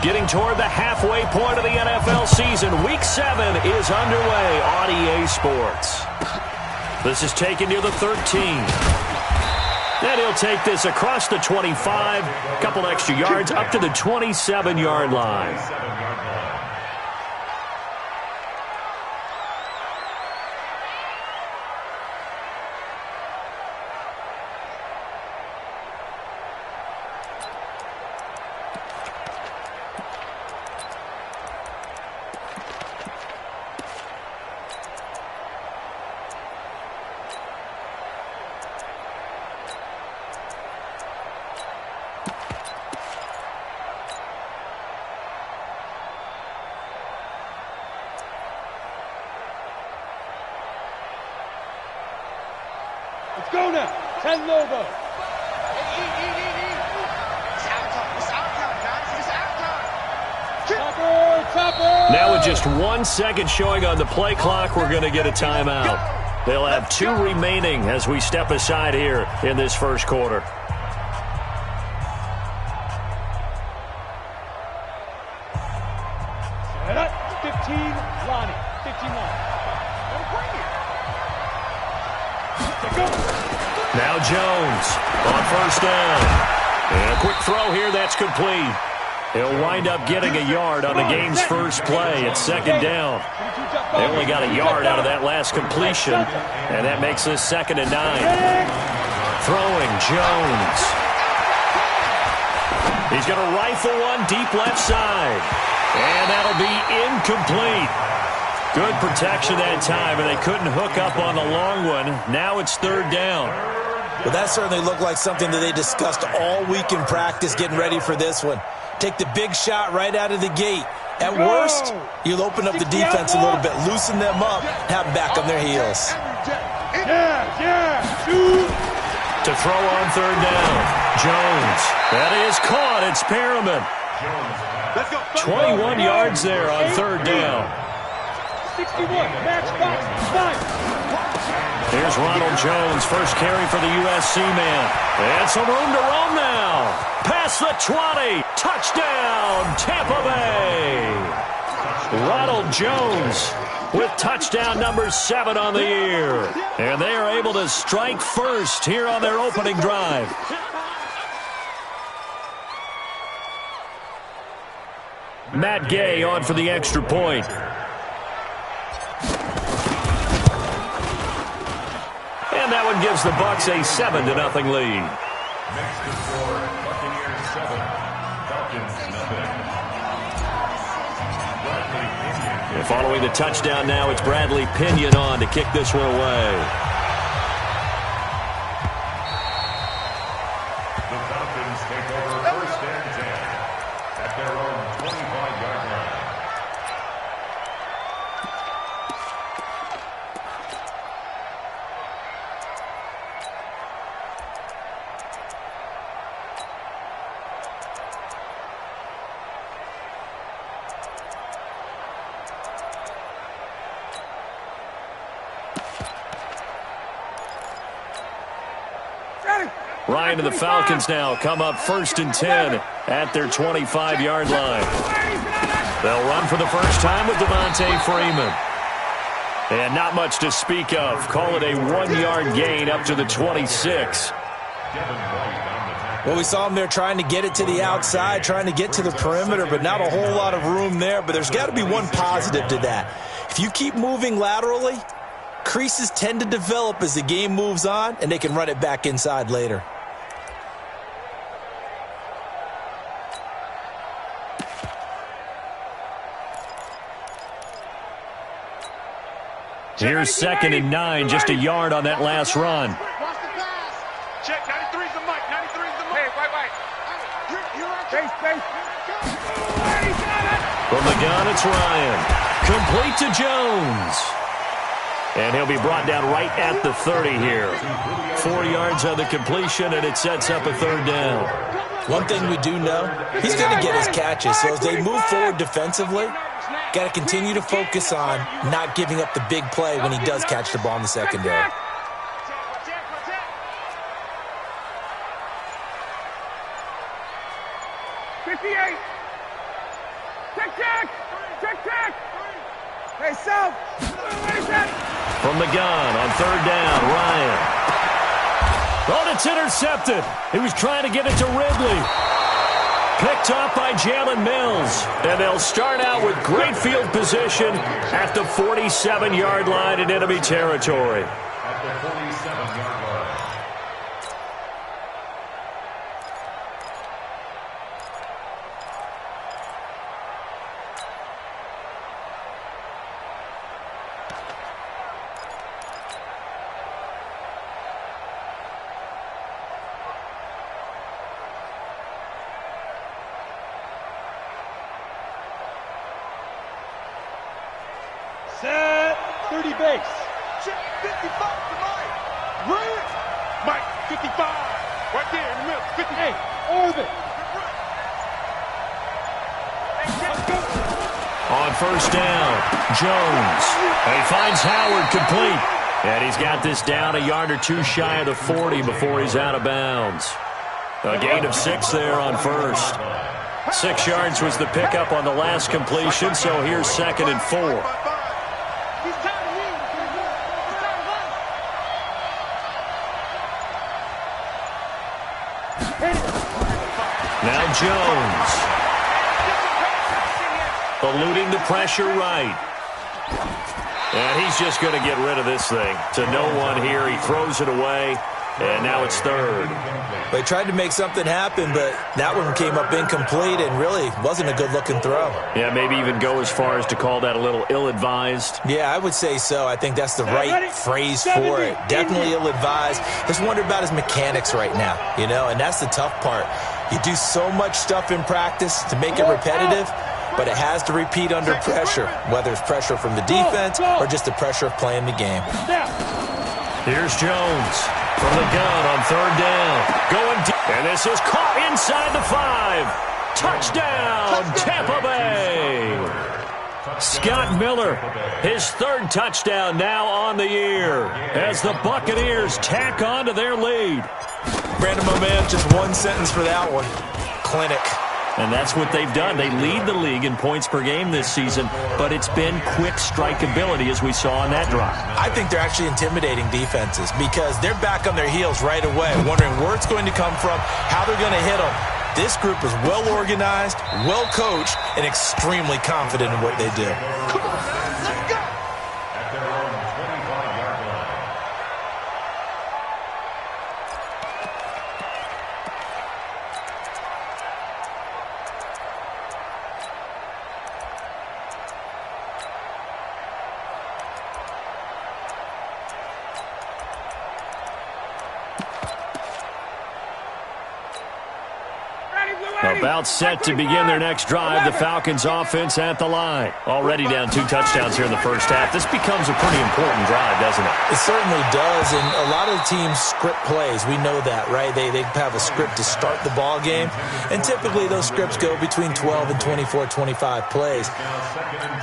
Getting toward the halfway point of the NFL season. Week 7 is underway on EA Sports. This is taken near the 13. And he'll take this across the 25. A couple extra yards up to the 27-yard line. Let's go now. 10 logo. Now with just 1 second showing on the play clock, we're going to get a timeout. They'll have 2 remaining as we step aside here in this first quarter. Set up. 15, Lonnie. 15 Lonnie. Now Jones on first down. And a quick throw here that's complete. He'll wind up getting a yard on the game's first play at second down. They only got a yard out of that last completion, and that makes this 2nd and 9. Throwing Jones. He's going to rifle one deep left side. And that'll be incomplete. Good protection that time, and they couldn't hook up on the long one. Now it's 3rd down. Well, that certainly looked like something that they discussed all week in practice, getting ready for this one. Take the big shot right out of the gate. At worst, you'll open up the defense a little bit, loosen them up, have them back on their heels. To throw on 3rd down. Jones. That is caught. It's Perriman. 21 yards there on 3rd down. 61, match box, 5. Here's Ronald Jones, first carry for the USC man. And some room to roam now. Past the 20. Touchdown, Tampa Bay. Ronald Jones with touchdown number 7 on the year. And they are able to strike first here on their opening drive. Matt Gay on for the extra point. And that one gives the Bucs a 7-0 lead. Next to score, Buccaneers 7, Falcons 0. And following the touchdown now, it's Bradley Pinion on to kick this one away. The Falcons take over 1st and 10 at their own 25-yard line. Ryan and the Falcons now come up 1st and 10 at their 25-yard line. They'll run for the first time with Devontae Freeman. And not much to speak of. Call it a 1-yard gain up to the 26. Well, we saw him there trying to get it to the outside, trying to get to the perimeter, but not a whole lot of room there. But there's got to be one positive to that. If you keep moving laterally, creases tend to develop as the game moves on, and they can run it back inside later. Here's 2nd and 9, just a yard on that last run. Check, 93's the mic, 93's the mic. Hey, wait. Space. From the gun, it's Ryan. Complete to Jones. And he'll be brought down right at the 30 here. 4 yards on the completion, and it sets up a 3rd down. One thing we do know, he's going to get his catches. So as they move forward defensively, got to continue to focus on not giving up the big play when he does catch the ball in the secondary. Check, check. Check, check. Hey, South. From the gun on third down, Ryan. Oh, it's intercepted. He was trying to get it to Ridley. Picked off by Jalen Mills. And they'll start out with great field position at the 47-yard line in enemy territory. At the 47-yard line. Set 30 base. Check 55 to Mike. Right. Mike, 55. Right there in the middle. 58. Orbit. On first down, Jones. And he finds Howard complete. And he's got this down a yard or two shy of the 40 before he's out of bounds. A gain of 6 there on first. 6 yards was the pickup on the last completion, so here's 2nd and 4. Now Jones. Eluding the pressure right. And he's just going to get rid of this thing. To no one here. He throws it away. And now it's 3rd. They tried to make something happen, but that one came up incomplete and really wasn't a good-looking throw. Yeah, maybe even go as far as to call that a little ill-advised. Yeah, I would say so. I think that's the right phrase for it. Definitely ill-advised. Just wonder about his mechanics right now, you know, and that's the tough part. You do so much stuff in practice to make it repetitive, but it has to repeat under pressure, whether it's pressure from the defense or just the pressure of playing the game. Here's Jones from the gun on 3rd down. Going deep. And this is caught inside the 5. Touchdown, Tampa Bay. Scott Miller, his 3rd touchdown now on the year as the Buccaneers tack on to their lead. Brandon, my man, just one sentence for that one. Clinic. And that's what they've done. They lead the league in points per game this season, but it's been quick strikeability as we saw on that drive. I think they're actually intimidating defenses because they're back on their heels right away, wondering where it's going to come from, how they're going to hit them. This group is well organized, well coached, and extremely confident in what they do. Come on, let's go. At their own 25-yard line. About set to begin their next drive, the Falcons offense at the line. Already down 2 touchdowns here in the first half. This becomes a pretty important drive, doesn't it? It certainly does, and a lot of the teams script plays. We know that, right? They have a script to start the ball game, and typically those scripts go between 12 and 24, 25 plays.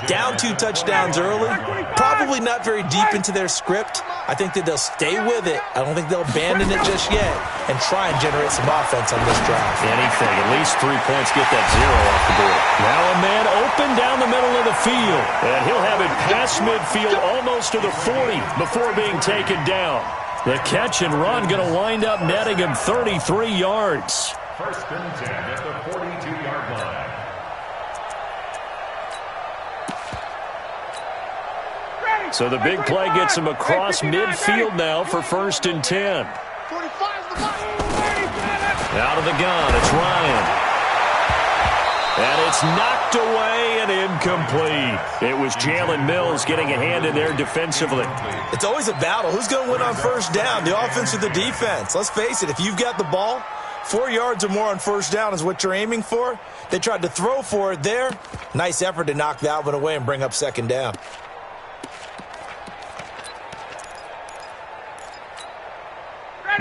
Down 2 touchdowns early, probably not very deep into their script. I think that they'll stay with it. I don't think they'll abandon it just yet and try and generate some offense on this drive. Anything, at least 3 points, get that 0 off the board. Now a man open down the middle of the field, and he'll have it past midfield almost to the 40 before being taken down. The catch and run going to wind up netting him 33 yards. 1st and 10 at the 42-yard line. So the big play gets him across midfield now for 1st and 10. 45's the mark. Out of the gun, it's Ryan. And it's knocked away and incomplete. It was Jalen Mills getting a hand in there defensively. It's always a battle. Who's going to win on first down, the offense or the defense? Let's face it, if you've got the ball, 4 yards or more on first down is what you're aiming for. They tried to throw for it there. Nice effort to knock that one away and bring up 2nd down.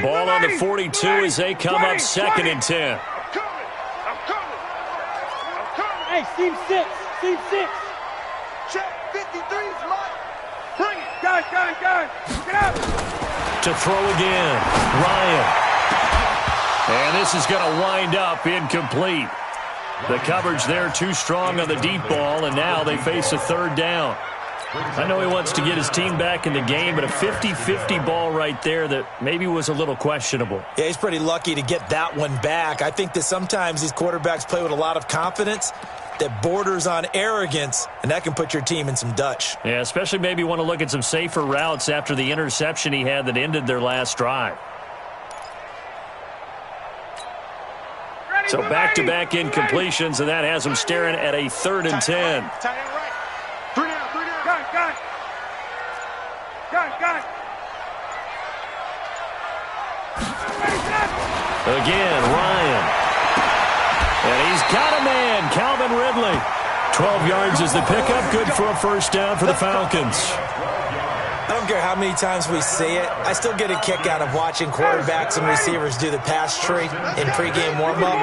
Ball on the 42 as they come up 2nd and 10. I'm coming. Hey, seam 6. Check 53's Mike. Bring it. Guys. Get out. To throw again, Ryan. And this is going to wind up incomplete. The coverage there too strong on the deep ball, and now they face a third down. I know he wants to get his team back in the game, but a 50-50 ball right there that maybe was a little questionable. Yeah, he's pretty lucky to get that one back. I think that sometimes these quarterbacks play with a lot of confidence that borders on arrogance, and that can put your team in some Dutch. Yeah, especially maybe want to look at some safer routes after the interception he had that ended their last drive. So back-to-back incompletions, and that has him staring at a 3rd and 10. Again, Ryan. And he's got a man, Calvin Ridley. 12 yards is the pickup, good for a first down for the Falcons. I don't care how many times we see it. I still get a kick out of watching quarterbacks and receivers do the pass tree in pregame warm-up.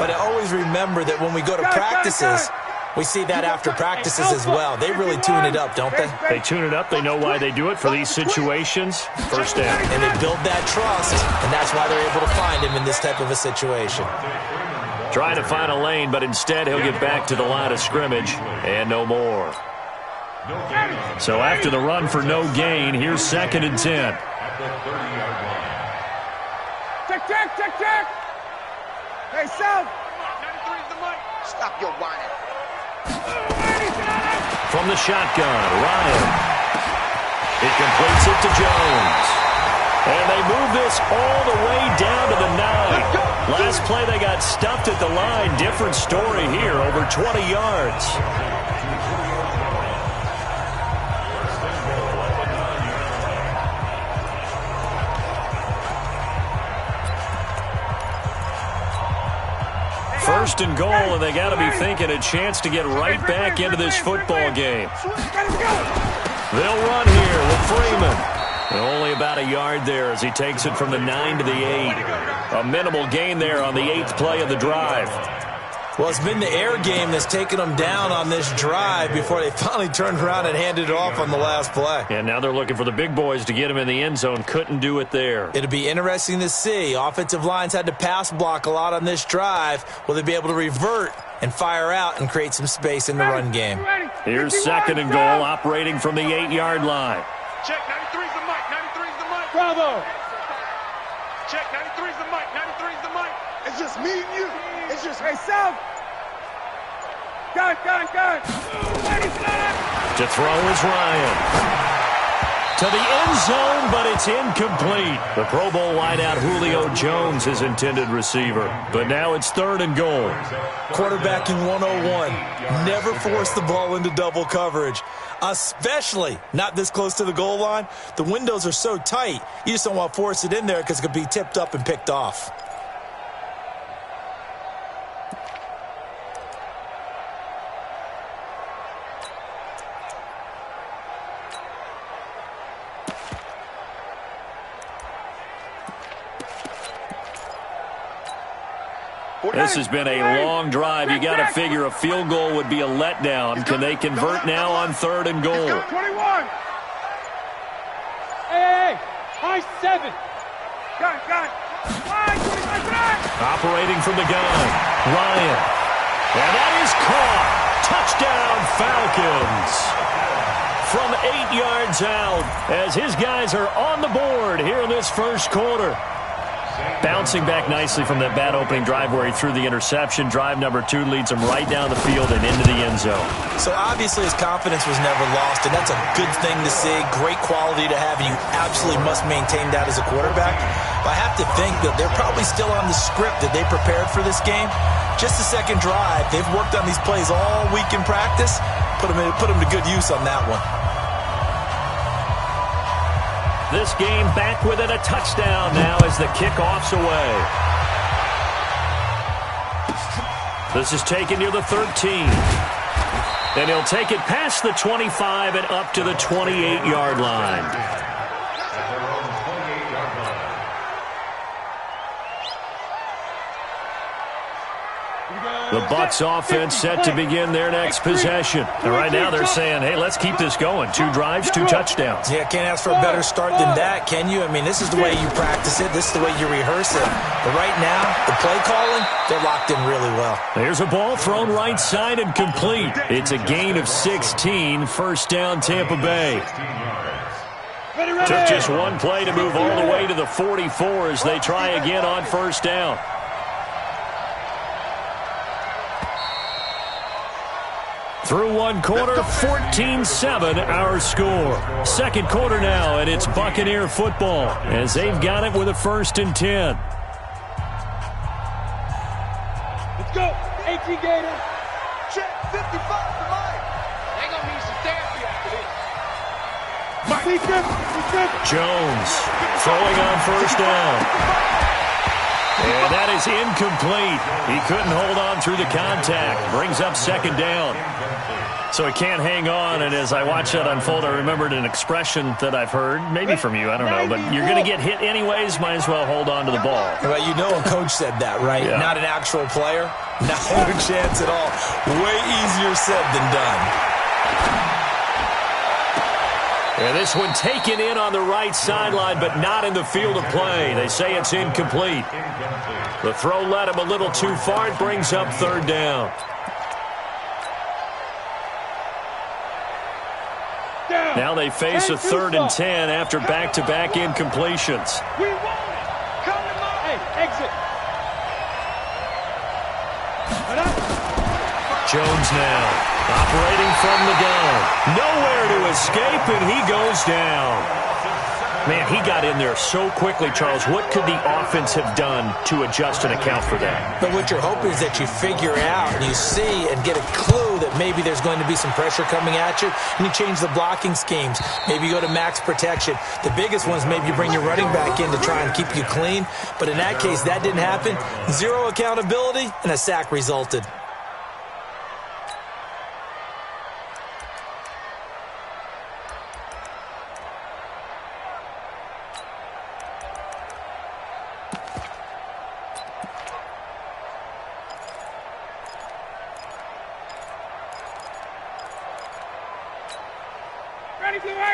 But I always remember that when we go to practices, we see that after practices as well. They really tune it up, don't they? They tune it up. They know why they do it for these situations. First down. And they build that trust, and that's why they're able to find him in this type of a situation. Trying to find a lane, but instead he'll get back to the line of scrimmage and no more. So after the run for no gain, here's 2nd and 10. Check. Hey, South. Stop your whining. From the shotgun, Ryan. He completes it to Jones. And they move this all the way down to the 9. Last play they got stuffed at the line. Different story here, over 20 yards. First and goal, and they got to be thinking a chance to get right back into this football game. They'll run here with Freeman. And only about a yard there as he takes it from the 9 to the 8. A minimal gain there on the 8th play of the drive. Well, it's been the air game that's taken them down on this drive before they finally turned around and handed it off on the last play. And now they're looking for the big boys to get him in the end zone. Couldn't do it there. It'll be interesting to see. Offensive lines had to pass block a lot on this drive. Will they be able to revert and fire out and create some space in the run game? Here's 2nd and goal, operating from the 8-yard line. Check, 93's the mic, 93's the mic. Bravo. Check, 93's the mic, 93's the mic. It's just me and you. It's just, hey, South. Gun. To throw is Ryan. To the end zone, but it's incomplete. The Pro Bowl wideout Julio Jones, his intended receiver. But now it's 3rd and goal. Quarterbacking 101. Never force the ball into double coverage, especially not this close to the goal line. The windows are so tight, you just don't want to force it in there because it could be tipped up and picked off. This has been a long drive. You got to figure a field goal would be a letdown. Can they convert now on 3rd and goal? 21. Hey, high 7. Gun. Operating from the gun, Ryan. And that is caught. Touchdown, Falcons. From 8 yards out as his guys are on the board here in this first quarter. Bouncing back nicely from that bad opening drive where he threw the interception. Drive number 2 leads him right down the field and into the end zone. So obviously his confidence was never lost, and that's a good thing to see. Great quality to have, and you absolutely must maintain that as a quarterback. But I have to think that they're probably still on the script that they prepared for this game. Just the second drive. They've worked on these plays all week in practice. Put them to good use on that one. This game back within a touchdown now as the kickoff's away. This is taken near the 13. And he'll take it past the 25 and up to the 28-yard line. The Bucs offense set to begin their next possession. And right now they're saying, hey, let's keep this going. 2 drives, 2 touchdowns. Yeah, can't ask for a better start than that, can you? I mean, this is the way you practice it. This is the way you rehearse it. But right now, the play calling, they're locked in really well. There's a ball thrown right side and complete. It's a gain of 16, first down Tampa Bay. Took just one play to move all the way to the 44 as they try again on first down. Through one quarter, 14-7 our score. Second quarter now, and it's Buccaneer football as they've got it with a 1st and 10. Let's go. AT Gator. Check 55 for Mike. They're going to need some therapy after this. Jones throwing on first down. And that is incomplete. He couldn't hold on through the contact. Brings up 2nd down. So he can't hang on, and as I watch that unfold, I remembered an expression that I've heard, maybe from you, I don't know, but you're going to get hit anyways, might as well hold on to the ball. Well, you know a coach said that, right? Yeah. Not an actual player. Not a chance at all. Way easier said than done. And this one taken in on the right sideline, but not in the field of play. They say it's incomplete. The throw led him a little too far. It brings up 3rd down. Now they face a 3rd and 10 after back-to-back incompletions. We want it. Come to my exit. Jones now operating from the gun. Nowhere to escape, and he goes down. Man, he got in there so quickly, Charles. What could the offense have done to adjust and account for that? But what you're hoping is that you figure out and you see and get a clue that maybe there's going to be some pressure coming at you, and you change the blocking schemes. Maybe you go to max protection. The biggest ones, maybe you bring your running back in to try and keep you clean. But in that case, that didn't happen. 0 accountability, and a sack resulted.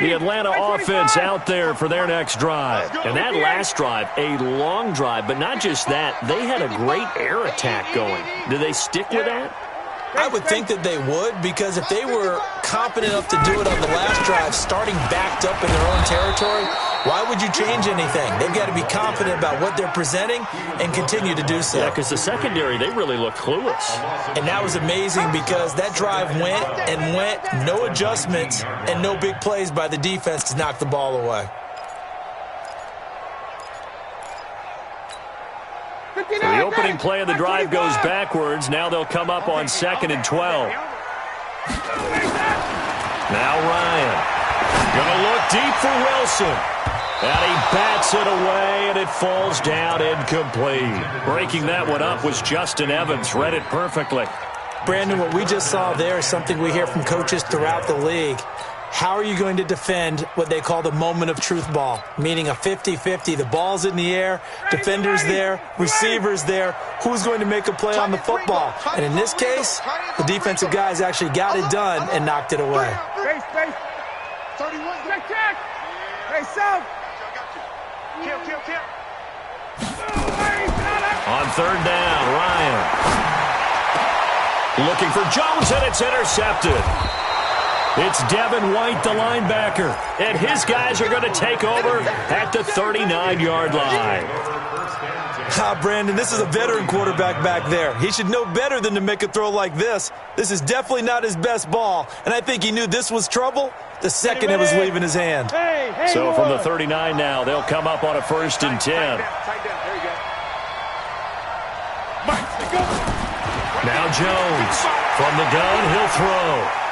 The Atlanta offense out there for their next drive. And that last drive, a long drive, but not just that, they had a great air attack going. Do they stick with that? I would think that they would, because if they were competent enough to do it on the last drive, starting backed up in their own territory, why would you change anything? They've got to be confident about what they're presenting and continue to do so. Yeah, because the secondary, they really look clueless. And that was amazing because that drive went and went, no adjustments and no big plays by the defense to knock the ball away. So the opening play of the drive goes backwards. Now they'll come up on 2nd and 12. Now Ryan. Gonna look deep for Wilson. And he bats it away, and it falls down incomplete. Breaking that one up was Justin Evans. Read it perfectly. Brandon, what we just saw there is something we hear from coaches throughout the league. How are you going to defend what they call the moment of truth ball, meaning a 50-50? The ball's in the air, defenders there, receivers there. Who's going to make a play on the football? And in this case, the defensive guys actually got it done and knocked it away. Space. 31. Check. Hey, South. Kill. On 3rd down, Ryan. Looking for Jones, and it's intercepted. It's Devin White, the linebacker, and his guys are going to take over at the 39-yard line. Brandon, this is a veteran quarterback back there. He should know better than to make a throw like this. This is definitely not his best ball, and I think he knew this was trouble the second it was leaving his hand. So from the 39 now, they'll come up on a 1st and 10. Now Jones from the gun, he'll throw.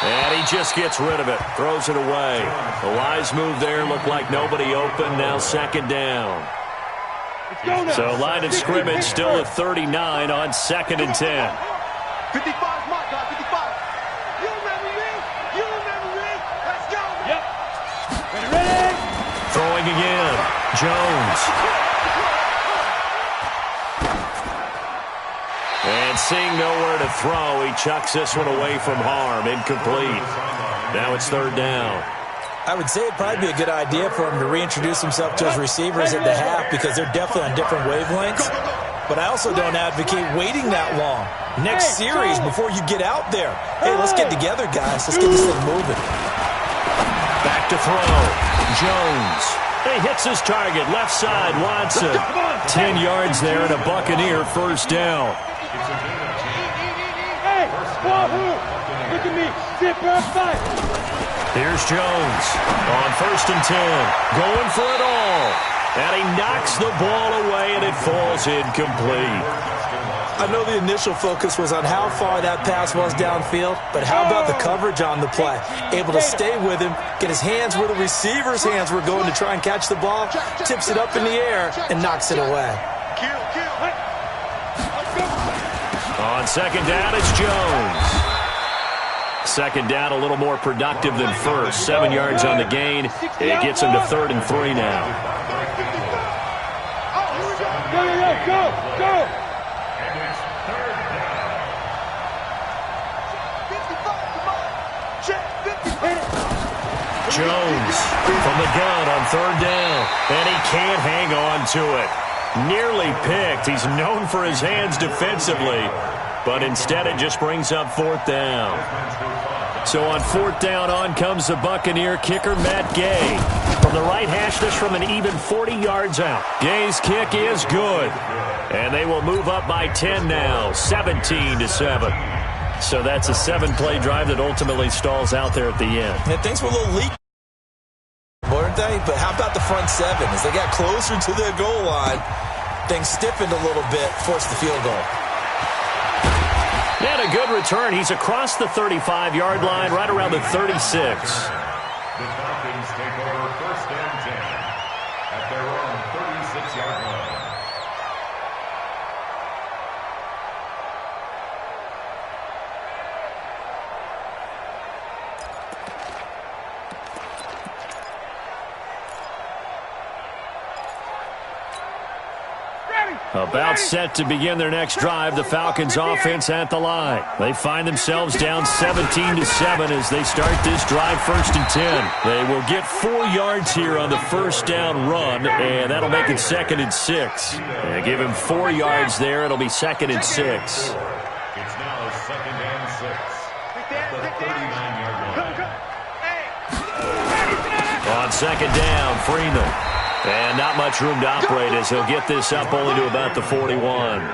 And he just gets rid of it, throws it away. A wise move there, looked like nobody open, now 2nd down. So line of scrimmage still at 39 on 2nd and 10. 55, Mark, 55. You remember me? Let's go. Yep. Ready? Throwing again, Jones. And seeing nowhere to throw, he chucks this one away from harm. Incomplete. Now it's third down. I would say it'd probably be a good idea for him to reintroduce himself to his receivers at the half because they're definitely on different wavelengths. But I also don't advocate waiting that long. Next series before you get out there. Hey, let's get together, guys. Let's get this thing moving. Back to throw. Jones. He hits his target. Left side, Watson. 10 yards there and a Buccaneer first down. Hey, look at me. Sit back. Here's Jones on 1st and 10. Going for it all. And he knocks the ball away, and it falls incomplete. I know the initial focus was on how far that pass was downfield, but how about the coverage on the play? Able to stay with him, get his hands where the receiver's hands were going to try and catch the ball, tips it up in the air, and knocks it away. On second down, it's Jones. Second down, a little more productive than first. 7 yards on the gain. It gets him to 3rd and 3 now. Go. Jones from the gun on 3rd down, and he can't hang on to it. Nearly picked. He's known for his hands defensively, but instead it just brings up 4th down. So on 4th down, on comes the Buccaneer kicker, Matt Gay. From the right hash, this from an even 40 yards out. Gay's kick is good, and they will move up by 10 now, 17-7. So that's a 7-play drive that ultimately stalls out there at the end. Yeah, things were a little leaky, weren't they? But how about the front 7? As they got closer to their goal line, things stiffened a little bit, forced the field goal. And a good return. He's across the 35-yard line, right around the 36. The Falcons take over 1st and 10 at their own 36-yard line. About set to begin their next drive, the Falcons offense at the line. They find themselves down 17-7 as they start this drive 1st and 10. They will get 4 yards here on the first down run, and that'll make it 2nd and 6. And give him 4 yards there, it'll be 2nd and 6. It's now 2nd and 6 at the 39-yard line. On 2nd down, Freeman. And not much room to operate as he'll get this up only to about the 41.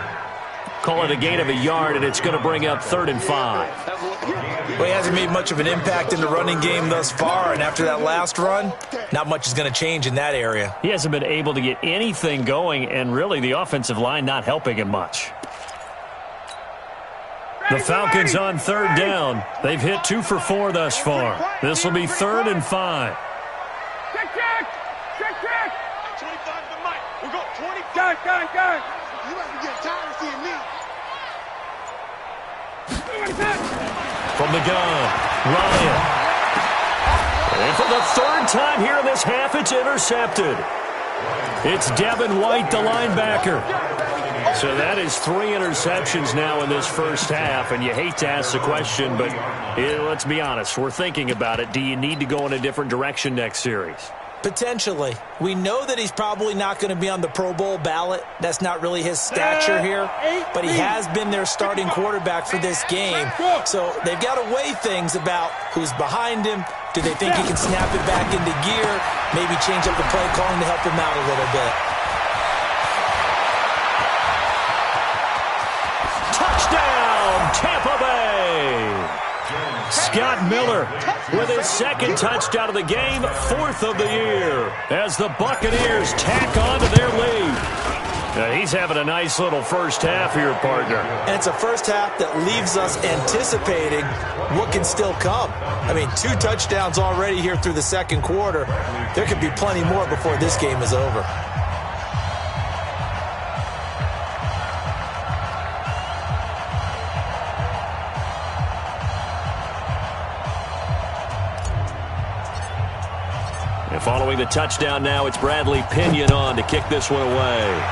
Call it a gain of a yard, and it's going to bring up 3rd and 5. Well, he hasn't made much of an impact in the running game thus far, and after that last run, not much is going to change in that area. He hasn't been able to get anything going, and really the offensive line not helping him much. The Falcons on 3rd down. They've hit 2 for 4 thus far. This will be 3rd and 5. Got it. You must be getting tired of seeing me. From the gun, Ryan. And for the 3rd time here in this half, it's intercepted. It's Devin White, the linebacker. So that is 3 interceptions now in this first half, and you hate to ask the question, but let's be honest, we're thinking about it. Do you need to go in a different direction next series? Potentially. We know that he's probably not going to be on the Pro Bowl ballot. That's not really his stature here. But he has been their starting quarterback for this game. So they've got to weigh things about who's behind him. Do they think he can snap it back into gear? Maybe change up the play calling to help him out a little bit. Touchdown, Tampa Bay! Scott Miller with his 2nd touchdown of the game, 4th of the year, as the Buccaneers tack on to their lead. He's having a nice little first half here, partner. And it's a first half that leaves us anticipating what can still come. I mean, 2 touchdowns already here through the 2nd quarter. There could be plenty more before this game is over. And following the touchdown now, it's Bradley Pinion on to kick this one away.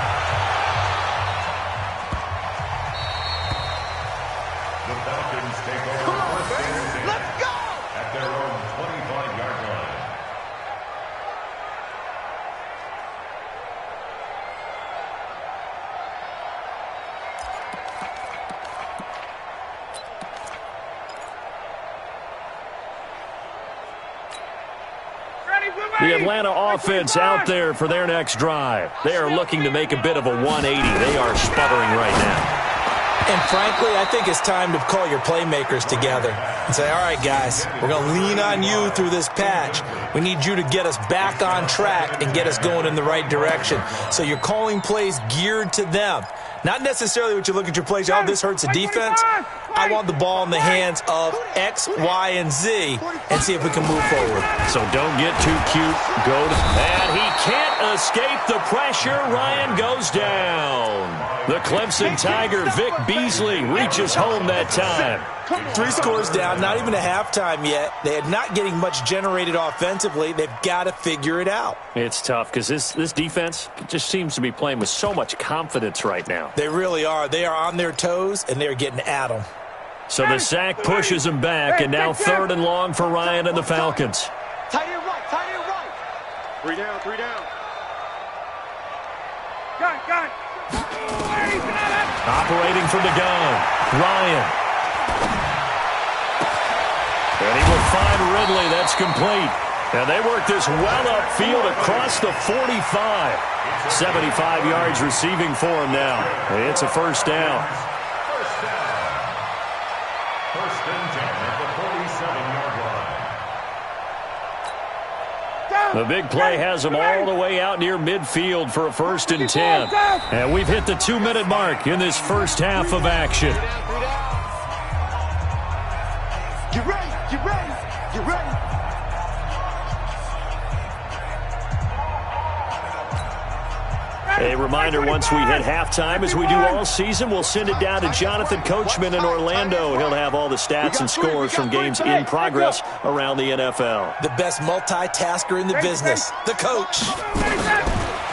The Atlanta offense out there for their next drive. They are looking to make a bit of a 180. They are sputtering right now. And frankly, I think it's time to call your playmakers together and say, all right, guys, we're going to lean on you through this patch. We need you to get us back on track and get us going in the right direction. So you're calling plays geared to them. Not necessarily what you look at your plays, oh, this hurts the defense. I want the ball in the hands of X, Y, and Z and see if we can move forward. So don't get too cute. And he can't escape the pressure. Ryan goes down. The Clemson Tiger, Vic Beasley, reaches home that time. 3 scores down, not even a halftime yet. They are not getting much generated offensively. They've got to figure it out. It's tough because this defense just seems to be playing with so much confidence right now. They really are. They are on their toes, and they're getting at them. So the sack pushes them back, and now 3rd and long for Ryan and the Falcons. Tight end right, tight end right. 3 down, 3 down. Got it. Operating from the gun, Ryan. And he will find Ridley. That's complete. And they work this well upfield across the 45. 75 yards receiving for him now. It's a first down. First and 10 at the 47-yard line. The big play has them all the way out near midfield for a 1st and 10. And we've hit the 2-minute mark in this first half of action. Get ready. A reminder, once we hit halftime, as we do all season, we'll send it down to Jonathan Coachman in Orlando. He'll have all the stats and scores from games in progress around the NFL. The best multitasker in the business, the coach.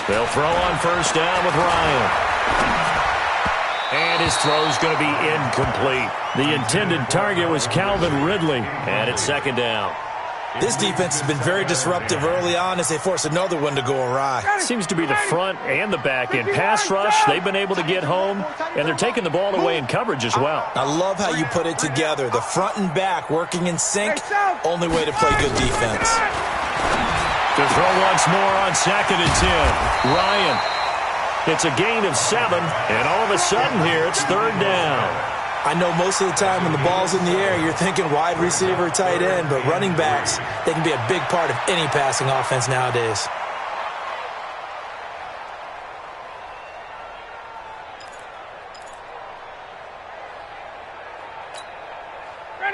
They'll throw on first down with Ryan. And his throw's going to be incomplete. The intended target was Calvin Ridley, and it's 2nd down. This defense has been very disruptive early on as they force another one to go awry. Seems to be the front and the back end. Pass rush, they've been able to get home, and they're taking the ball away in coverage as well. I love how you put it together. The front and back working in sync, only way to play good defense. To throw once more on 2nd and 10. Ryan. It's a gain of 7, and all of a sudden here it's 3rd down. I know most of the time when the ball's in the air, you're thinking wide receiver, tight end, but running backs, they can be a big part of any passing offense nowadays.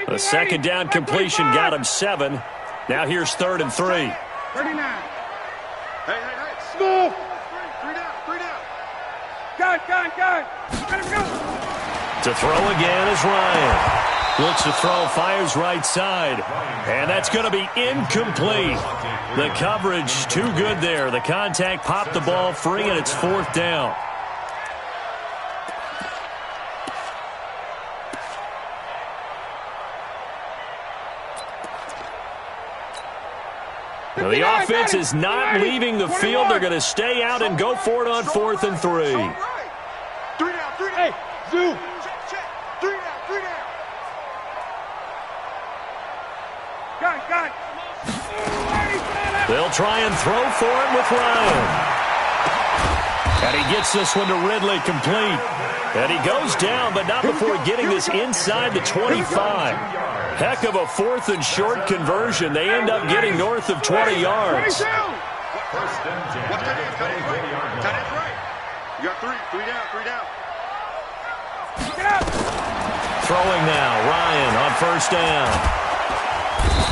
The 2nd down completion got him 7. Now here's 3rd and 3. 39. Hey. Smooth. 3 down. Got it. Let him go. To throw again is Ryan. Looks to throw, fires right side. And that's going to be incomplete. The coverage too good there. The contact popped the ball free, and it's 4th down. Now the offense is not leaving the field. They're going to stay out and go for it on 4th and 3. 3 down. Hey, Zoo. Check. 3 down. Got it. They'll try and throw for it with Ryan. And he gets this one to Ridley complete. And he goes down, but not before getting this inside the 25. Heck of a 4th and short conversion. They end up getting north of 20 yards. First and 10. Watch that end. Tight end's right. You got 3 down. Get up. Throwing now, Ryan on first down.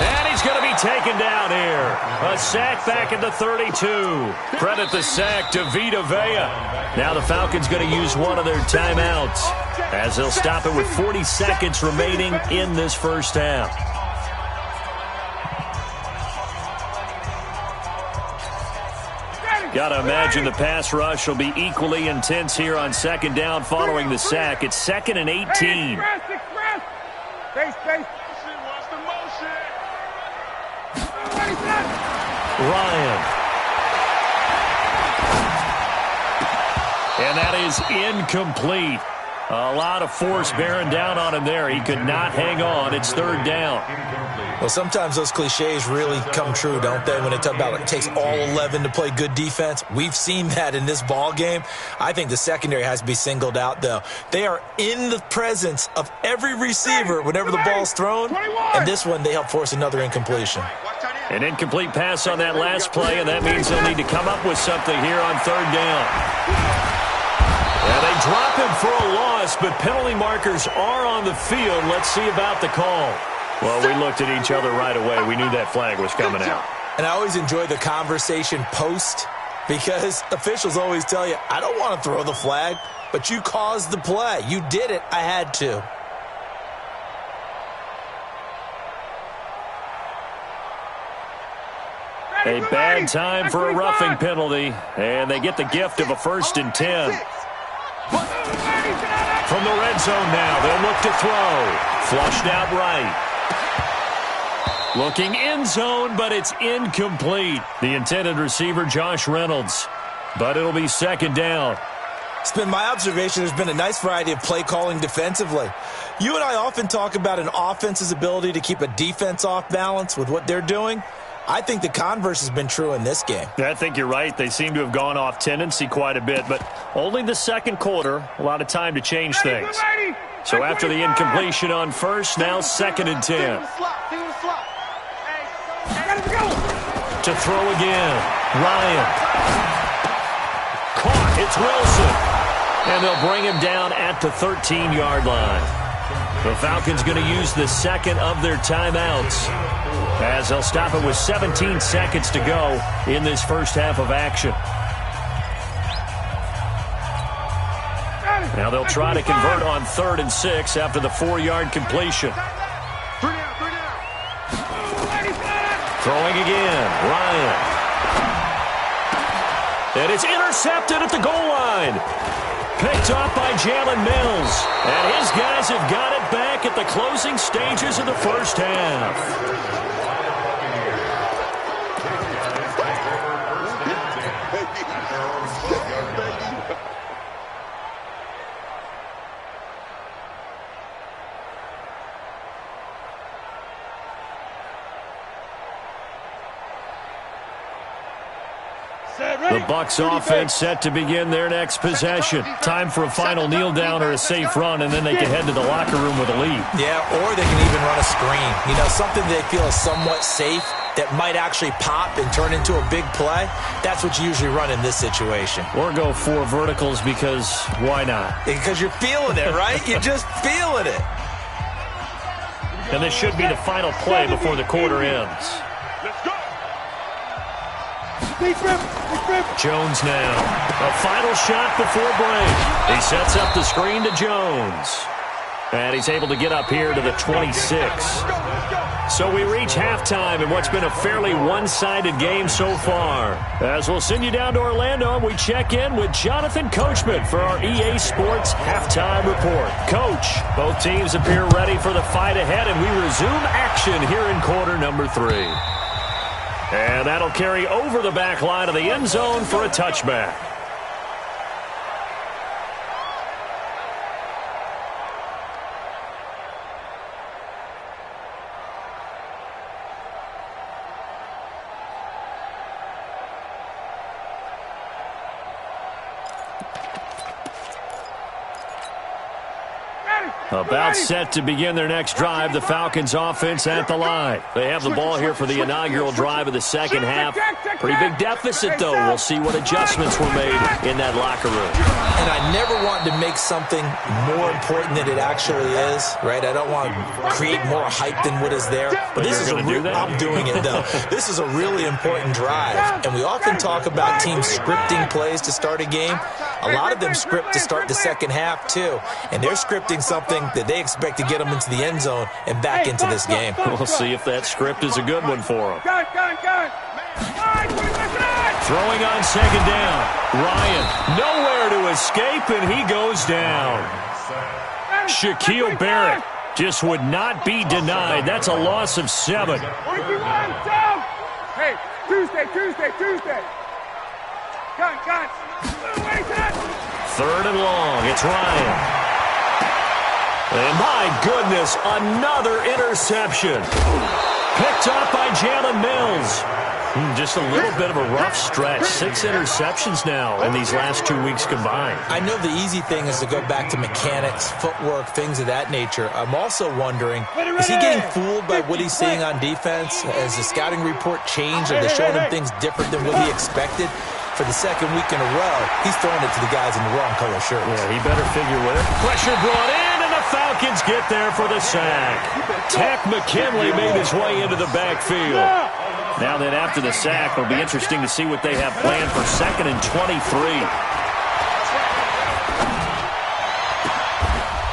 And he's going to be taken down here. A sack back at the 32. Credit the sack to Vita Vea. Now the Falcons going to use one of their timeouts as they'll stop it with 40 seconds remaining in this first half. Got to imagine the pass rush will be equally intense here on 2nd down following the sack. It's 2nd and 18. Space. Ryan. And that is incomplete. A lot of force bearing down on him there. He could not hang on. It's third down. Well, sometimes those cliches really come true, don't they, when they talk about it takes all 11 to play good defense. We've seen that in this ball game. I think the secondary has to be singled out, though. They are in the presence of every receiver whenever the ball's thrown, and this one they help force another incompletion. An incomplete pass on that last play, and that means they'll need to come up with something here on third down. Yeah, they drop him for a loss, but penalty markers are on the field. Let's see about the call. Well, we looked at each other right away. We knew that flag was coming out. And I always enjoy the conversation post because officials always tell you, I don't want to throw the flag, but you caused the play. You did it. I had to. A bad time for a roughing penalty, and they get the gift of a 1st and 10. From the red zone now, they'll look to throw. Flushed out right. Looking end zone, but it's incomplete. The intended receiver, Josh Reynolds. But it'll be 2nd down. It's been my observation there's been a nice variety of play calling defensively. You and I often talk about an offense's ability to keep a defense off balance with what they're doing. I think the converse has been true in this game. I think you're right. They seem to have gone off tendency quite a bit, but only the second quarter, a lot of time to change things. So after the incompletion on first, now 2nd and 10. To throw again. Ryan. Caught. It's Wilson. And they'll bring him down at the 13-yard line. The Falcons going to use the second of their timeouts, as they'll stop it with 17 seconds to go in this first half of action. Now they'll try to convert on 3rd and 6 after the 4-yard completion. Throwing again, Ryan. And it's intercepted at the goal line. Picked off by Jalen Mills. And his guys have got it back at the closing stages of the first half. The Bucs offense set to begin their next possession. Time for a final kneel down or a safe run, and then they can head to the locker room with a lead. Yeah, or they can even run a screen. You know, something they feel is somewhat safe that might actually pop and turn into a big play. That's what you usually run in this situation. Or go 4 verticals because why not? Because you're feeling it, right? You're just feeling it. And this should be the final play before the quarter ends. Jones now. A final shot before break. He sets up the screen to Jones. And he's able to get up here to the 26. So we reach halftime in what's been a fairly one-sided game so far. As we'll send you down to Orlando, we check in with Jonathan Coachman for our EA Sports Halftime Report. Coach, both teams appear ready for the fight ahead, and we resume action here in quarter number 3. And that'll carry over the back line of the end zone for a touchback. About set to begin their next drive, the Falcons offense at the line. They have the ball here for the inaugural drive of the second half. Pretty big deficit, though. We'll see what adjustments were made in that locker room. And I never want to make something more important than it actually is, right? I don't want to create more hype than what is there. But this is I'm doing it, though. This is a really important drive. And we often talk about teams scripting plays to start a game. A lot of them script to start the second half, too. And they're scripting something that they expect to get them into the end zone and back into this game. We'll see if that script is a good one for them. Throwing on second down. Ryan, nowhere to escape, and he goes down. Shaquille Barrett just would not be denied. That's a loss of 7. Hey, Tuesday. Third and long. It's Ryan. And my goodness, another interception. Picked up by Jalen Mills. Just a little bit of a rough stretch. 6 interceptions now in these last 2 weeks combined. I know the easy thing is to go back to mechanics, footwork, things of that nature. I'm also wondering, is he getting fooled by what he's seeing on defense? Has the scouting report changed? Are they showing him things different than what he expected? For the second week in a row, he's throwing it to the guys in the wrong color shirts. Yeah, he better figure with it. Pressure brought in, and the Falcons get there for the sack. Takk McKinley made his way into the backfield. Now then, after the sack, it'll be interesting to see what they have planned for 2nd and 23.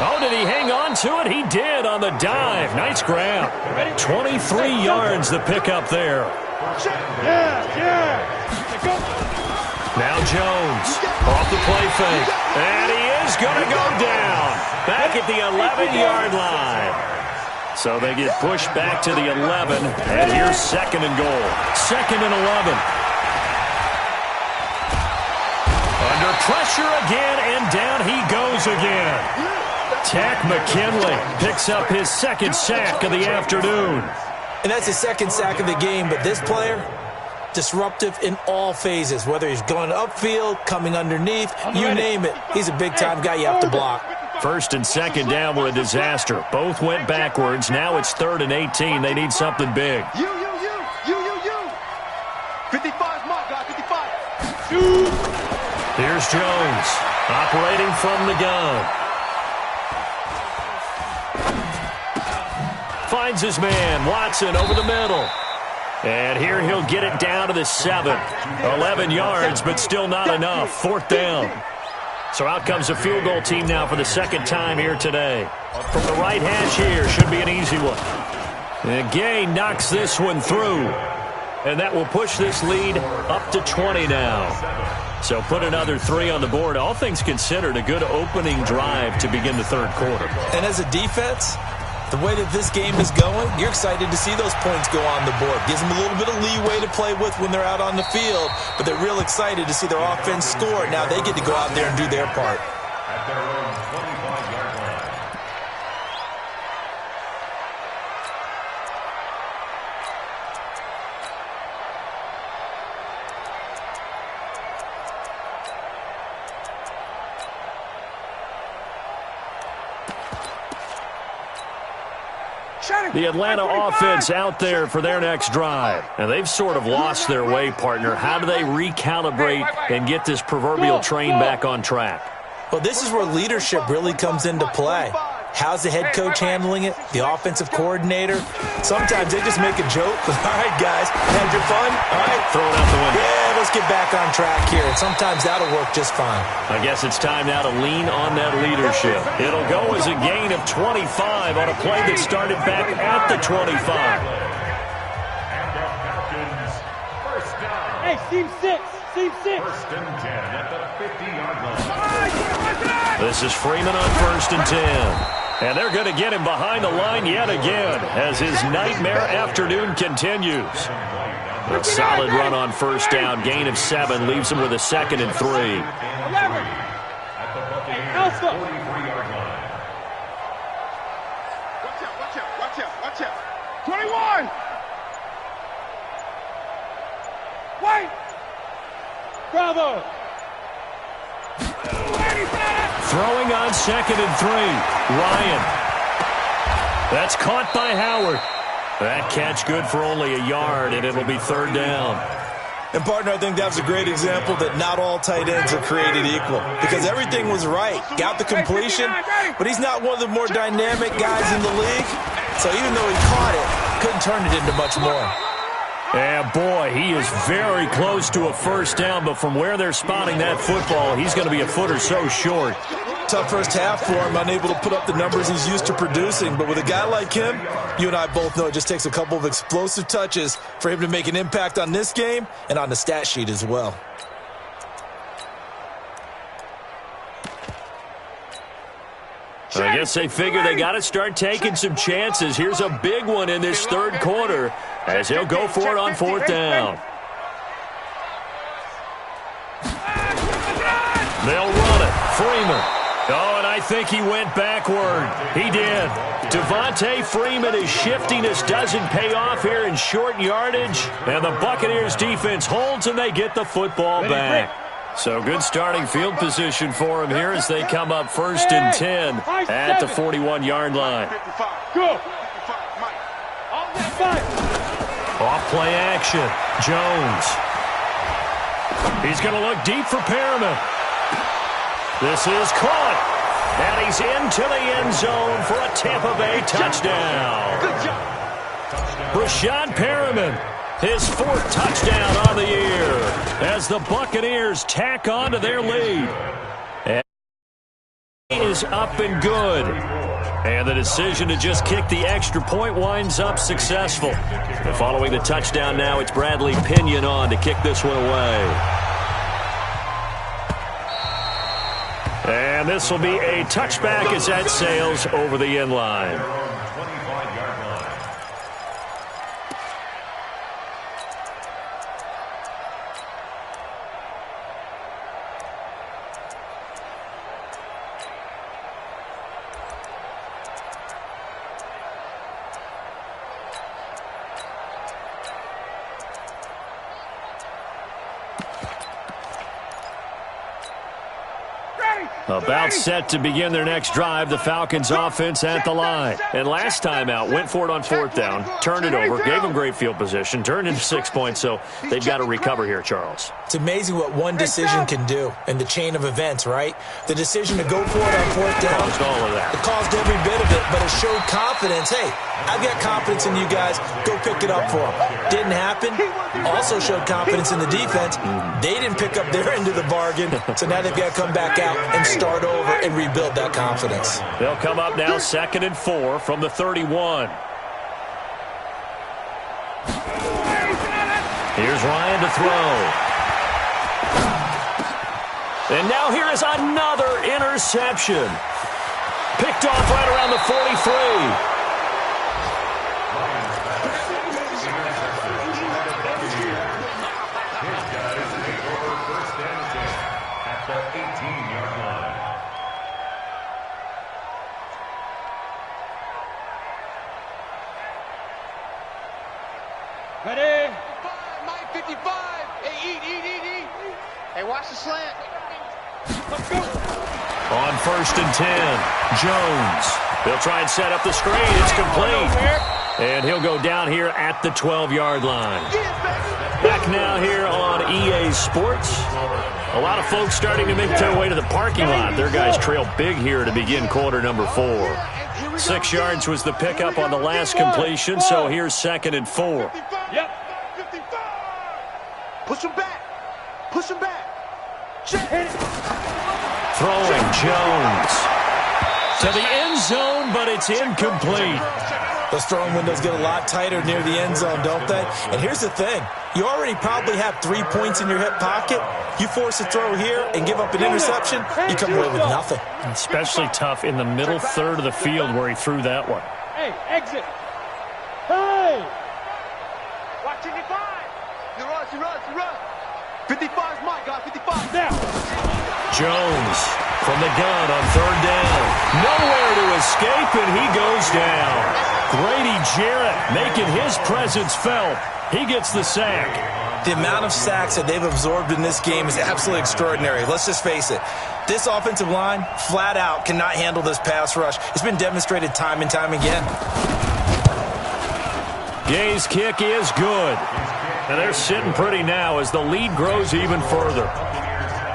Oh, did he hang on to it? He did on the dive. Nice grab. 23 yards the pickup there. Now Jones off the play fake. And he is going to go down. Back at the 11-yard line. So they get pushed back to the 11, and here's 2nd and goal. 2nd and 11. Under pressure again, and down he goes again. Takk McKinley picks up his 2nd sack of the afternoon. And that's his 2nd sack of the game, but this player, disruptive in all phases, whether he's going upfield, coming underneath, you name it. He's a big-time guy you have to block. 1st and 2nd down were a disaster. Both went backwards. Now it's 3rd and 18. They need something big. 55, my guy, 55. Here's Jones, operating from the gun. Finds his man, Watson, over the middle. And here he'll get it down to the 7. 11 yards, but still not enough. 4th down. So out comes the field goal team now for the 2nd time here today. From the right hash here, should be an easy one. And Gay knocks this one through. And that will push this lead up to 20 now. So put another 3 on the board. All things considered, a good opening drive to begin the 3rd quarter. And as a defense, the way that this game is going, you're excited to see those points go on the board. Gives them a little bit of leeway to play with when they're out on the field, but they're real excited to see their offense score. Now they get to go out there and do their part. At their own 25-yard line. The Atlanta offense out there for their next drive. And they've sort of lost their way, partner. How do they recalibrate and get this proverbial train back on track? Well, this is where leadership really comes into play. How's the head coach handling it? The offensive coordinator? Sometimes they just make a joke. All right, guys, had your fun? All right. Throw it out the window. Yeah, let's get back on track here. And sometimes that'll work just fine. I guess it's time now to lean on that leadership. It'll go as a gain of 25 on a play that started back at the 25. And the Falcons, first down. Hey, team 6. Team 6. 1st and 10 at the 50-yard line. This is Freeman on 1st and 10. And they're going to get him behind the line yet again as his nightmare afternoon continues. A solid run on 1st down, gain of 7, leaves him with a 2nd and 3. 11. At the Buccaneers' 43-yard line. Watch out. 21. White. Bravo. Throwing on 2nd and 3. Ryan. That's caught by Howard. That catch good for only a yard, and it'll be 3rd down. And, partner, I think that was a great example that not all tight ends are created equal because everything was right. Got the completion, but he's not one of the more dynamic guys in the league. So even though he caught it, couldn't turn it into much more. Yeah, boy, he is very close to a 1st down, but from where they're spotting that football, he's going to be a foot or so short. Tough first half for him, unable to put up the numbers he's used to producing. But with a guy like him, you and I both know it just takes a couple of explosive touches for him to make an impact on this game and on the stat sheet as well. I guess they figure they got to start taking some chances. Here's a big one in this 3rd quarter as he'll go for it on 4th down. They'll run it. Freeman. Oh, a I think he went backward. He did. Devontae Freeman, his shiftiness doesn't pay off here in short yardage. And the Buccaneers defense holds and they get the football back. So good starting field position for him here as they come up 1st and 10 at the 41-yard line. Go. Off play action. Jones. He's going to look deep for Perriman. This is caught. And he's into the end zone for a Tampa Bay touchdown. Good job. Brashad Perriman, his 4th touchdown on the year as the Buccaneers tack on to their lead. And he is up and good. And the decision to just kick the extra point winds up successful. And following the touchdown now, it's Bradley Pinion on to kick this one away. And this will be a touchback as that sails over the end line. About set to begin their next drive, the Falcons offense at the line. And last time out, went for it on 4th down, turned it over, gave them great field position, turned into 6 points, so they've got to recover here, Charles. It's amazing what one decision can do in the chain of events, right? The decision to go for it on 4th down. Caused all of that. It caused every bit of it, but it showed confidence. Hey, I've got confidence in you guys. Go pick it up for them. Didn't happen. Also showed confidence in the defense. They didn't pick up their end of the bargain, so now they've got to come back out and start over and rebuild that confidence. They'll come up now 2nd and 4 from the 31. Here's Ryan to throw. And now here is another interception. Picked off right around the 43. Ready? 55. Hey, eat. Hey, watch the slant. Let's go. On 1st and 10, Jones. They'll try and set up the screen. It's complete. And he'll go down here at the 12-yard line. Back now here on EA Sports. A lot of folks starting to make their way to the parking lot. Their guys trail big here to begin quarter number 4. 6 yards was the pickup on the last completion, so here's 2nd and 4. Yep. 55. Push him back. Throwing Jones to the end zone, but it's incomplete. Those throwing windows get a lot tighter near the end zone, don't they? And here's the thing. You already probably have 3 points in your hip pocket. You force a throw here and give up an interception, you come away with nothing. Especially tough in the middle third of the field where he threw that one. Hey, exit. Hey. Watch 55. He runs. 55's Mike, guys. 55 now. Jones from the gun on 3rd down. Nowhere to escape, and he goes down. Grady Jarrett making his presence felt. He gets the sack. The amount of sacks that they've absorbed in this game is absolutely extraordinary. Let's just face it. This offensive line, flat out, cannot handle this pass rush. It's been demonstrated time and time again. Gay's kick is good. And they're sitting pretty now as the lead grows even further.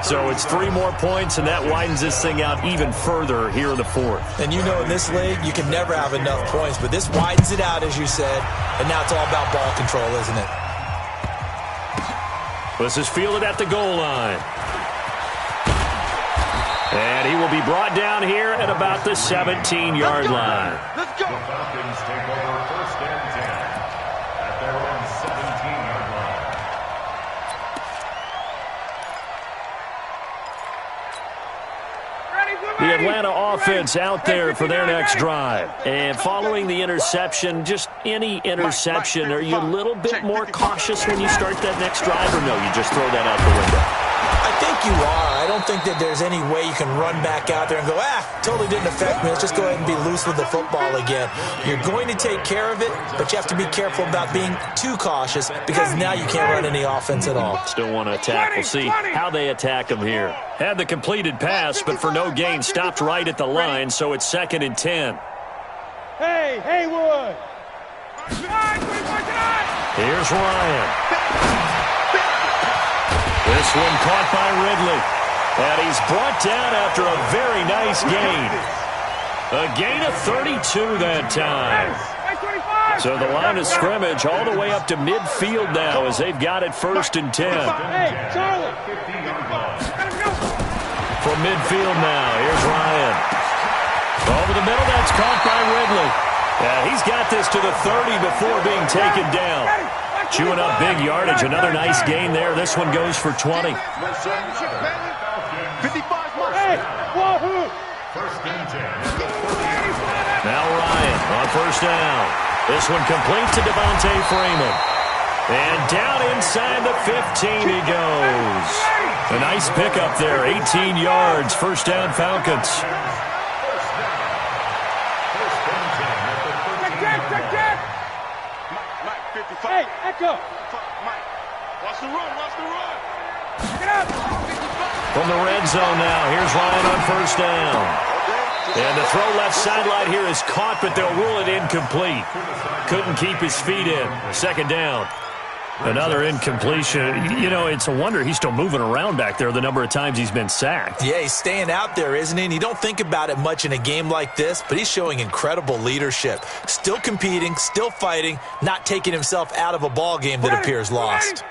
So it's 3 more points, and that widens this thing out even further here in the 4th. And you know in this league, you can never have enough points, but this widens it out, as you said, and now it's all about ball control, isn't it? This is fielded at the goal line. And he will be brought down here at about the 17-yard line. Let's go. The Falcons take over 1st and 10 at their own 17-yard line. The Atlanta offense out there for their next drive. And following the interception, just any interception, are you a little bit more cautious when you start that next drive, or no, you just throw that out the window? I think you are. I don't think that there's any way you can run back out there and go, totally didn't affect me. Let's just go ahead and be loose with the football again. You're going to take care of it, but you have to be careful about being too cautious because now you can't run any offense at all. Still want to attack. We'll see how they attack him here. Had the completed pass, but for no gain, stopped right at the line, so it's 2nd and 10. Hey, Haywood. Here's Ryan. This one caught by Ridley. And he's brought down after a very nice gain. A gain of 32 that time. So the line of scrimmage all the way up to midfield now as they've got it 1st and 10. Hey, Charlie. From midfield now, here's Ryan. Over the middle, that's caught by Ridley. He's got this to the 30 before being taken down. Chewing up big yardage. Another nice gain there. This one goes for 20. Now Ryan on 1st down. This one complete to Devontae Freeman. And down inside the 15 he goes. A nice pickup there. 18 yards. 1st down Falcons. Hey, Echo. Mike, watch the run, Get up. From the red zone now, here's Ryan on 1st down. And the throw left sideline here is caught, but they'll rule it incomplete. Couldn't keep his feet in. 2nd down. Another incompletion. You know, it's a wonder he's still moving around back there the number of times he's been sacked. Yeah, he's staying out there, isn't he? And you don't think about it much in a game like this, but he's showing incredible leadership. Still competing, still fighting, not taking himself out of a ball game that appears lost.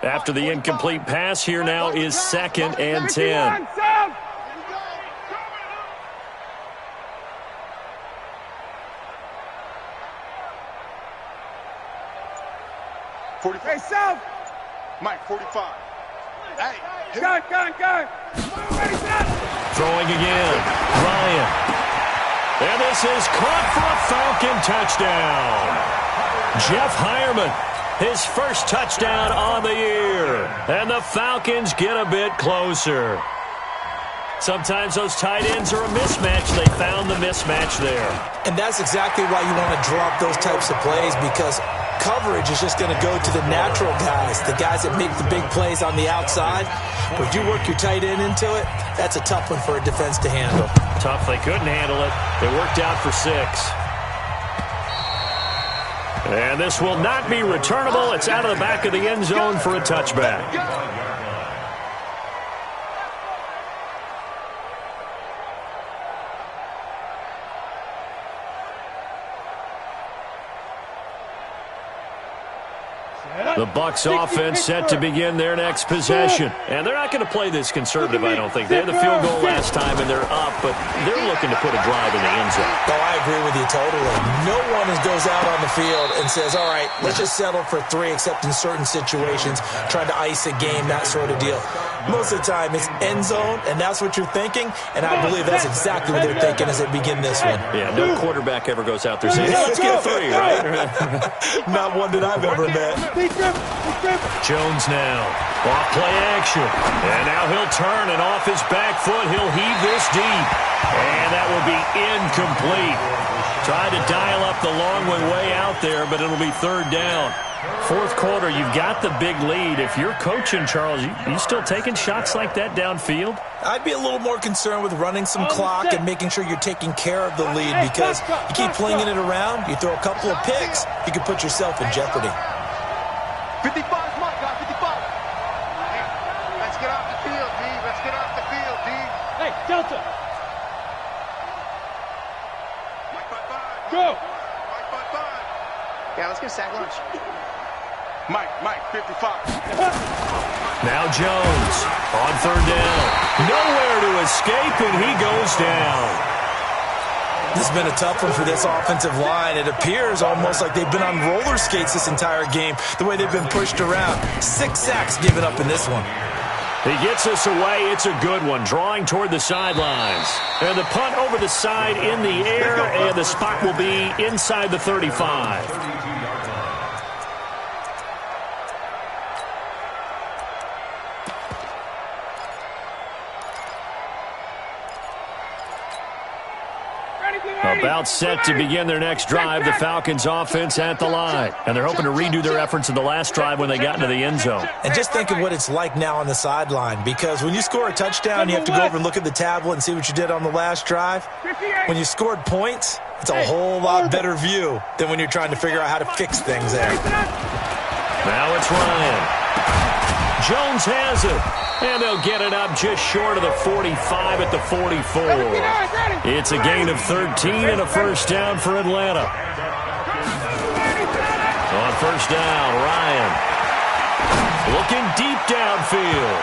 After the incomplete pass, here now is 2nd and 10. Hey, South. Mike, 45. Hey. Gun. Throwing again. Ryan. And this is caught for a Falcon touchdown. Jeff Hireman, his 1st touchdown on the year. And the Falcons get a bit closer. Sometimes those tight ends are a mismatch. They found the mismatch there. And that's exactly why you want to draw up those types of plays, because coverage is just going to go to the natural guys, the guys that make the big plays on the outside. But if you work your tight end into it, that's a tough one for a defense to handle. Tough. They couldn't handle it. It worked out for 6. And this will not be returnable. It's out of the back of the end zone for a touchback. The Bucs offense set to begin their next possession. And they're not going to play this conservative, I don't think. They had the field goal last time, and they're up, but they're looking to put a drive in the end zone. Oh, I agree with you totally. No one goes out on the field and says, all right, let's just settle for 3, except in certain situations, trying to ice a game, that sort of deal. Most of the time, it's end zone, and that's what you're thinking, and I believe that's exactly what they're thinking as they begin this one. Yeah, no quarterback ever goes out there saying, hey, let's get a 3, right? Not one that I've ever met. Jones now, off play action, and now he'll turn, and off his back foot, he'll heave this deep, and that will be incomplete. Tried to dial up the long way out there, but it'll be 3rd down. 4th quarter, you've got the big lead. If you're coaching, Charles, you still taking shots like that downfield? I'd be a little more concerned with running some clock and making sure you're taking care of the lead, because you keep flinging it around, you throw a couple of picks, you can put yourself in jeopardy. 55, Mike, got 55. Hey, let's get off the field, D. Let's get off the field, D. Hey, Delta. Mike, 5-5. Go. Mike, 5-5. Yeah, let's get a sack lunch. Mike, 55. Now Jones on 3rd down. Nowhere to escape, and he goes down. This has been a tough one for this offensive line. It appears almost like they've been on roller skates this entire game, the way they've been pushed around. 6 sacks given up in this one. He gets us away. It's a good one, drawing toward the sidelines. And the punt over the side in the air, and the spot will be inside the 35. About set to begin their next drive, the Falcons offense at the line. And they're hoping to redo their efforts in the last drive when they got into the end zone. And just think of what it's like now on the sideline, because when you score a touchdown, you have to go over and look at the tablet and see what you did on the last drive. When you scored points, it's a whole lot better view than when you're trying to figure out how to fix things there. Now it's Ryan. Jones has it. And they'll get it up just short of the 45 at the 44. It's a gain of 13 and a first down for Atlanta. On first down, Ryan. Looking deep downfield.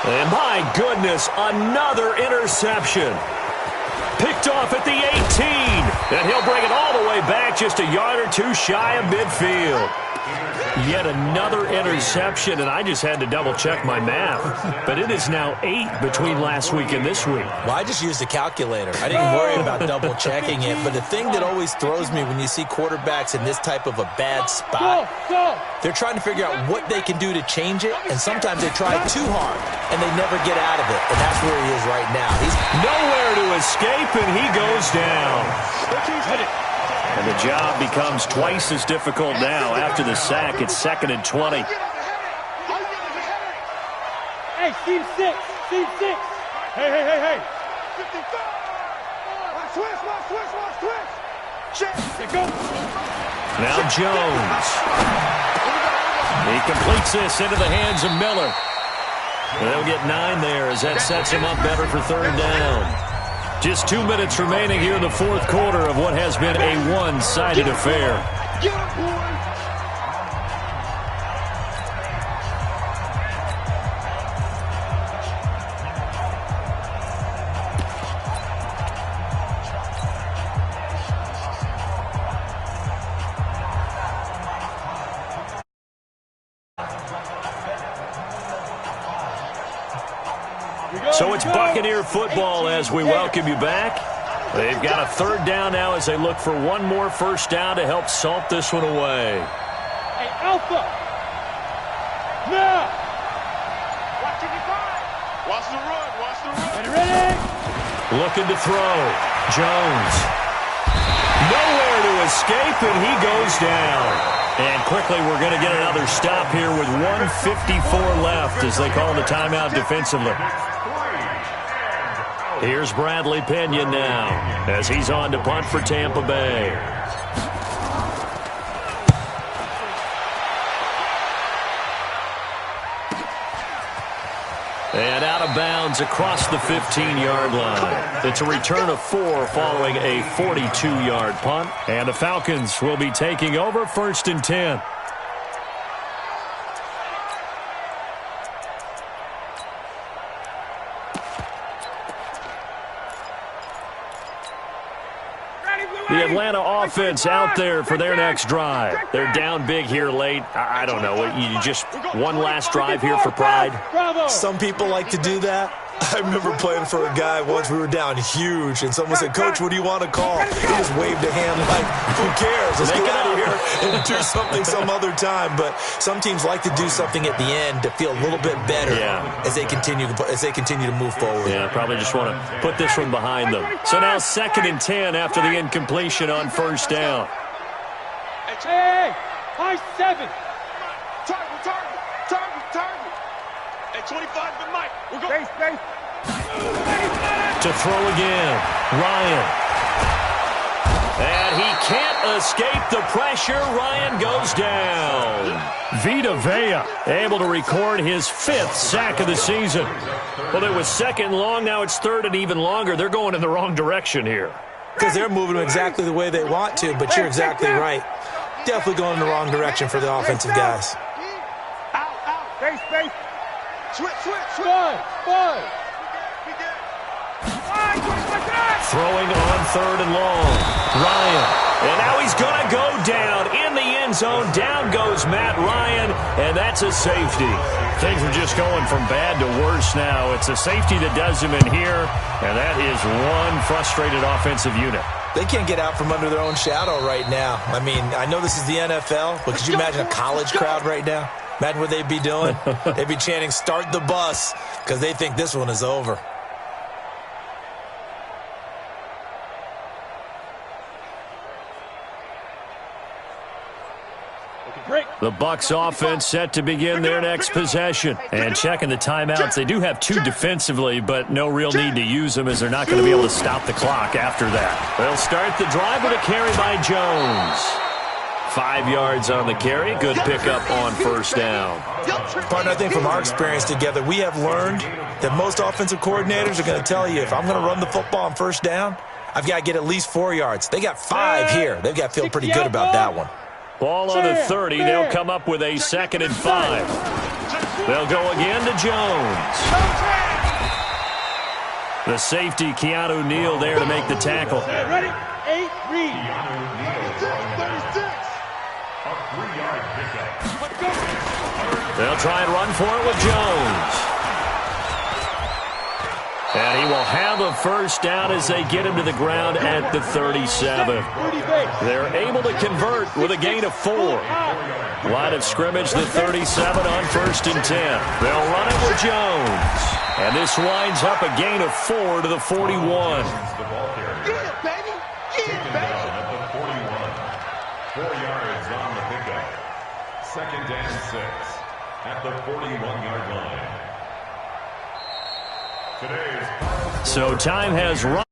And my goodness, another interception. Picked off at the 18. And he'll bring it all the way back just a yard or two shy of midfield. Yet another interception, and I just had to double-check my math. But it is now 8 between last week and this week. Well, I just used a calculator. I didn't worry about double-checking it. But the thing that always throws me when you see quarterbacks in this type of a bad spot, they're trying to figure out what they can do to change it, and sometimes they try too hard, and they never get out of it. And that's where he is right now. He's nowhere to escape, and he goes down. And the job becomes twice as difficult now after the sack. It's 2nd and 20. Hey, team 6. Team 6. Hey. Watch twist. Check. Go. Now Jones. He completes this into the hands of Miller. And they'll get 9 there as that sets him up better for 3rd down. Just 2 minutes remaining here in the 4th quarter of what has been a one-sided affair. Get up, boy. So it's Buccaneer football as we welcome you back. They've got a 3rd down now as they look for one more first down to help salt this one away. Hey, Alpha. Now. Watch the run. Ready? Looking to throw. Jones. Nowhere to escape, and he goes down. And quickly, we're going to get another stop here with 1:54 left as they call the timeout defensively. Here's Bradley Pinion now as he's on to punt for Tampa Bay. And out of bounds across the 15-yard line. It's a return of 4 following a 42-yard punt. And the Falcons will be taking over 1st and 10. The Atlanta offense out there for their next drive. They're down big here late. I don't know. You just one last drive here for pride? Some people like to do that. I remember playing for a guy once. We were down huge, and someone said, "Coach, what do you want to call?" He just waved a hand like, "Who cares? Let's get out of here and do something some other time." But some teams like to do something at the end to feel a little bit better as they continue to move forward. Yeah, probably just want to put this one behind them. So now 2nd and 10 after the incompletion on first down. Hey, high 7. Target. Hey, 25 to Mike. We'll go. Space. To throw again, Ryan. And he can't escape the pressure. Ryan goes down. Vita Vea able to record his 5th sack of the season. Well, it was 2nd and long. Now it's 3rd and even longer. They're going in the wrong direction here. Because they're moving exactly the way they want to, but you're exactly right. Definitely going in the wrong direction for the offensive guys. Out. Space. Switch. One. Throwing on 3rd and long. Ryan. And now he's going to go down in the end zone. Down goes Matt Ryan, and that's a safety. Things are just going from bad to worse now. It's a safety that does him in here, and that is one frustrated offensive unit. They can't get out from under their own shadow right now. I mean, I know this is the NFL, but could you imagine a college crowd right now? Imagine what they'd be doing. They'd be chanting, "Start the bus," because they think this one is over. The Bucs offense set to begin their next possession. And checking the timeouts, they do have 2 defensively, but no real need to use them as they're not going to be able to stop the clock after that. They'll start the drive with a carry by Jones. 5 yards on the carry. Good pickup on first down. Partner, I think from our experience together, we have learned that most offensive coordinators are going to tell you, if I'm going to run the football on first down, I've got to get at least 4 yards. They got 5 here. They've got to feel pretty good about that one. Ball on the 30. They'll come up with a 2nd and 5. They'll go again to Jones. The safety, Keanu Neal, there to make the tackle. Ready? 8, read. 36. A 3-yard pickup. They'll try and run for it with Jones. And he will have a first down as they get him to the ground at the 37. They're able to convert with a gain of 4. Line of scrimmage, the 37 on 1st and 10. They'll run it with Jones. And this winds up a gain of 4 to the 41. Yeah, baby. Yeah, baby. At the 41. 4 yards on the pickup. 2nd and 6 at the 41-yard line. So time has run.